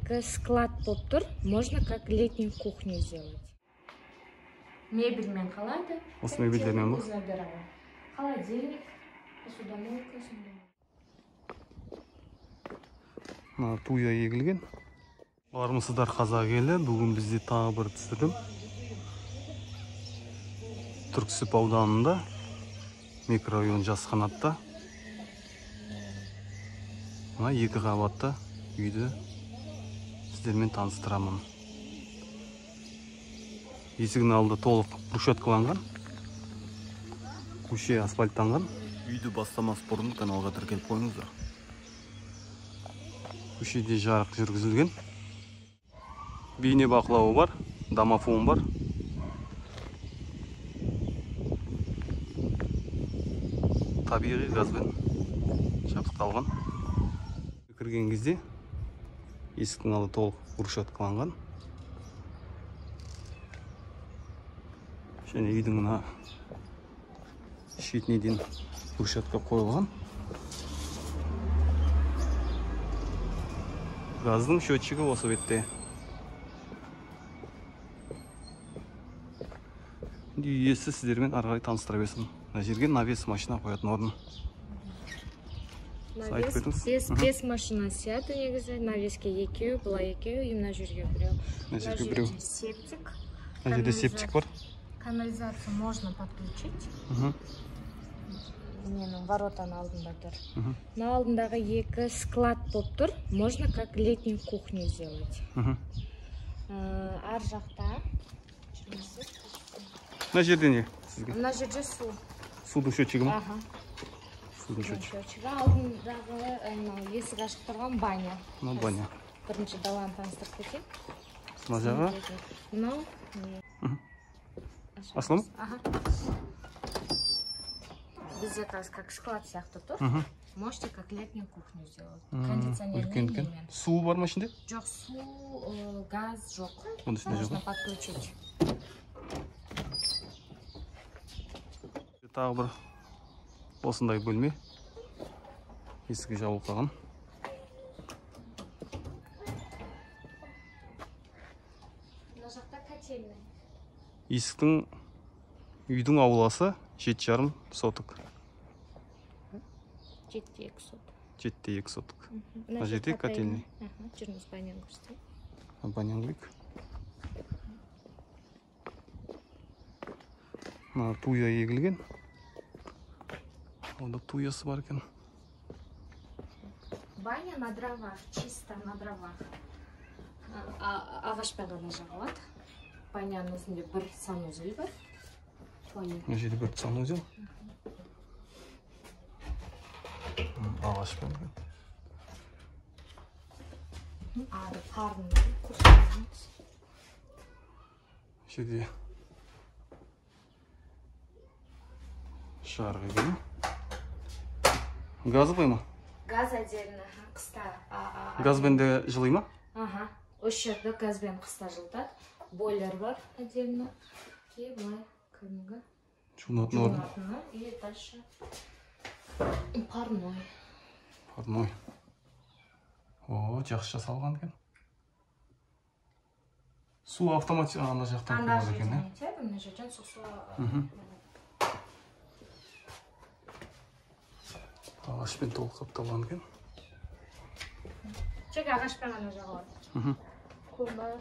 екі склад болып тұр. Можно как летнюю кухню сделать. Мебельмен қалады. Осы мебельдермен ба? Холодильник, посудомойка. Туя егілген. Армысыздар қазақ елі. Бүгін бізде тағы бір түсірдім. Түрксіб ауданында, микрорайон Жасқанатта. Екі қабатты үйді сіздермен таныстырамын. Есігінің алды толық брусчаткаланған. Көше асфальттанған. Үйді бастамас бұрын каналға тіркеліп қойыңыздар. Көшеде жарық жүргізілген. Бейне бақылауы бар, домофон бар. Табиғи газбен жабдықталған. Кірген кезде есіктің алды толық брусчаткаланған. Және үйдің мына шетіне дейін брусчатка қойылған. Газдың счетчигі осы бетте. Иесі сіздермен ары қарай таныстыра берсін. Мына жерге навес машина қоятын орын. Навес бес машина сяды негізі. Навеске екеу, бұлай екеу, и мына жерге біреу. Мына жерге біреу. Септик. Мына жерде септик бар. Канализацию можно подключить. Менің воротаның алдында тұр. На алдындағы екі склад болып тұр. Можно как летнюю кухню сделать. Ар жақта. Мына жерде не? Мына жерде су. Судың счетчигі ма? Судың счетчигі. Алдындағы есік ашық тұрған баня. Баня. Бірінші даланы таныстырып кетейін. Мына жағы? Мынау. Аслым? Бізде как склад сияқты тұр. Можете как летнюю кухню сделать. Кондиционермен. Су бар ма ішінде? Жоқ, су, газ жоқ. Можно подключить. Тағы бір осындай бөлме. Есігі жабылып қалған. Мына жақта котельный. Есіктің үйдің ауласы 7,5 соток. 7,2 соток. 7,2 соток. Мына жерде котельный. Жүріңіз банян көрсетейін. Банян көрейік. Мына туя егілген. Онда туясы бар екен. Баня на дровах, чисто на дровах. Ағашпен ғана жағылады. Баняның өзінде бір санузел бар. Мына жерде бір санузел. Ағашпен. Ары парын көрсетеміз. Жерде жарық екен. Газы қой ма? Газ отдельно, қыста. Газбен де жылый ма? Осы жерде газбен қыста жылытады. Бойлер бар отдельно. И былай кәдімгі жуынатын орын. И дальше парной. Парной. О, жақсы жасалған екен. Су автоматик ана жақтан құйылады екен, Мына жерден су. Ағашпен толық қапталған екен. Тек ағашпен ғана жағылады. Көмір.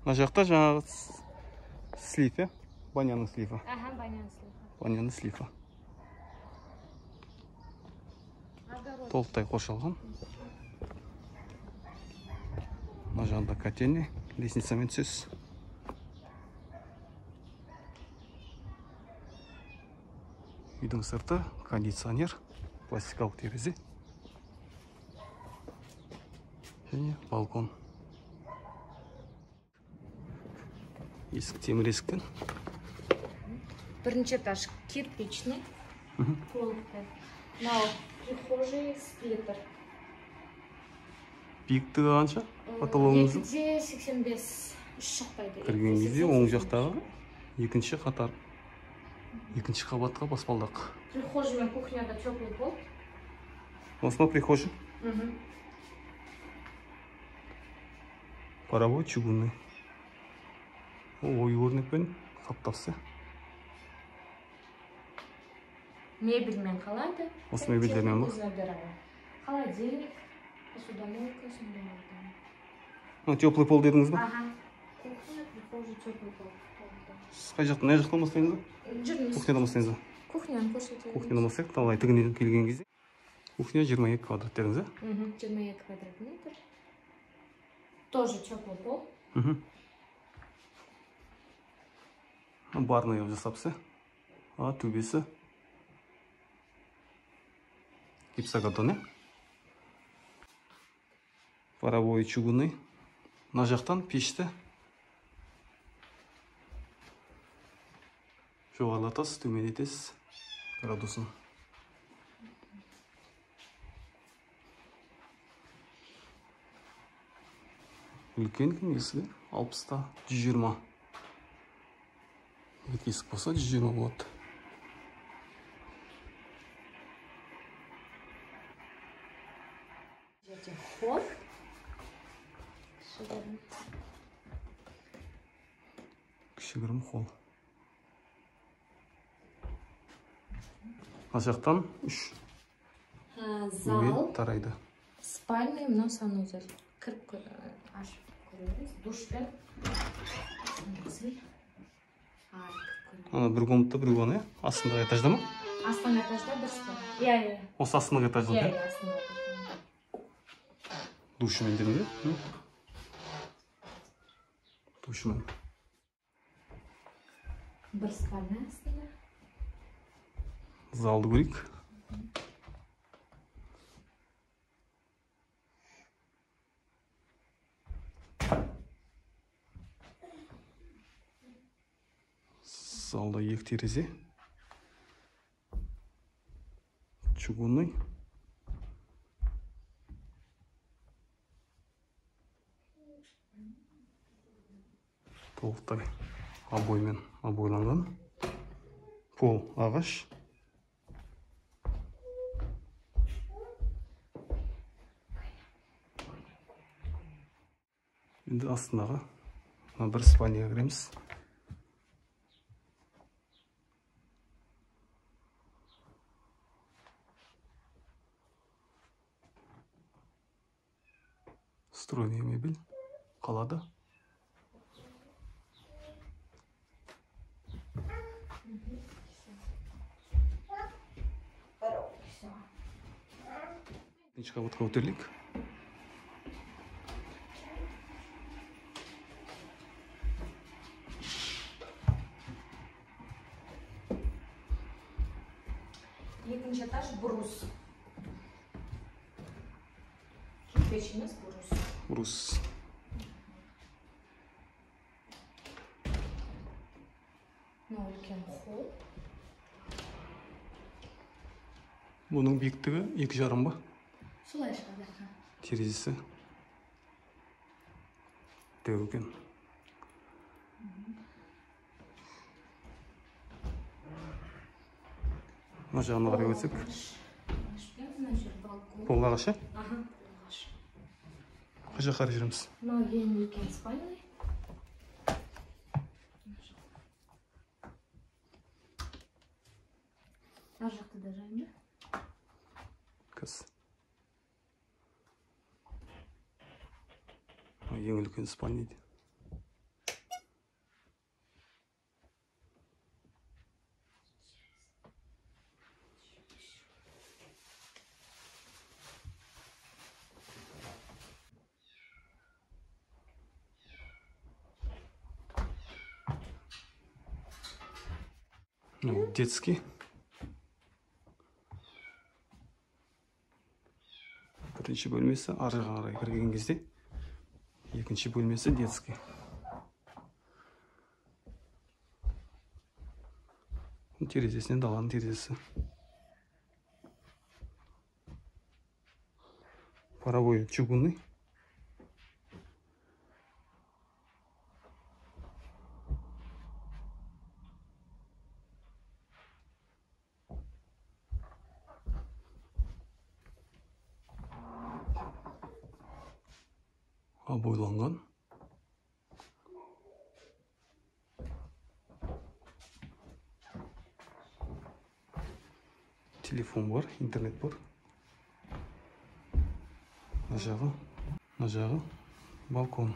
Мына жақта жаңағы слив, е? Баняның сливі. Баняның сливі. Баняның сливі. Толықтай қоршалған. Мына жағында котельный, лестницамен түсесіз. Үйдің сырты кондиционер, пластикалық терезе. Және балкон. Есік темір есіктен. Бірінші этаж кирпичный. Полықтай. Мынау прихожий сплиттер. Биіктігі қанша? Потологыңыздың? 2,85. Үш шықпайды. Кірген кезде оң жақтағы екінші қатар. Екінші қабатқа баспалдақ. Прихожий мен кухняда теплый пол. Осма прихожий. Угу. Паровой чугунный. Ой, өрнекпен қаптасы. Мебельмен қалады. Осы мебельдермен ма? Холодильник, посудомойка, сондай. Теплый пол дедіңіз ба? Ага. Кухня, прихожий, теплый пол. Қай жақтан, не жақтан бастаймыз ба? Жүрміз. Кухнядан бастаймыз ба? Кухняны көрсетеміз. Кухнядан бастайық, талай тігінен келген кезде. Кухня 22 квадрат дедіңіз, а? 22 квадрат метр. Тоже теплый пол. Барный жасапсы. Төбесі. Гипсокартон, не? Паровой чугунный. Мына жақтан пешті. Жоғарылатасыз, төмендетесіз градусын. Үлкен есігі 60-та 120. Есік болса 120 болады. Ход. Кішігірім холл. Мына жақтан 3 Зал. тарайды. Спальня, мынау санузел. Кіріп ашып көреміз. Душпен. Ана бір комнатта, бір ванна, астындағы этажда ма? Астыңғы этажда бір спальня. Иә. Осы астындағы этажда. Иә, астыңғы этажда. Душымен дедім бе? Душымен. Бір спальня астында. Залды көрейік. Залда 2 терезе. Чугунный. Толықтай обоймен обойланған. Пол ағаш. Енді астындағы бір спальняға кіреміз. Стройный мебель қалады. Екінші қабатқа көтерілейік. Екінші этаж брус. Кирпич емес, брус. Брус. Мынау үлкен холл. Бұның биіктігі 2,5 ба? Солай шығады. Терезесі. Дәу екен. Мына жағына қарай өтсек. Пол ағаш, ә? Ага, пол ағаш. Қай жаққа қарай жүреміз? Мынау ең үлкен спальня. Ар жақта да жайында. Кыз. Ең үлкен спальня дейді. Детский. Бірінші бөлмесі ары қарай кірген кезде. Екінші бөлмесі детский. Терезесінен даланың терезесі. Паровой чугунный. обойланган. Телефон бар, интернет бар. Мына жағы балкон.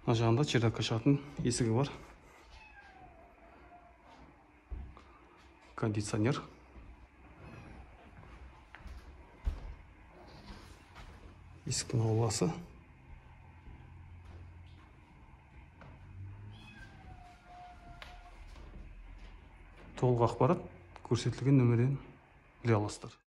Мына жағында чердакка шығатын есігі бар. Кондиционер. Есіктің ауласы. Толық ақпарат көрсетілген нөмірден біле аласыздар.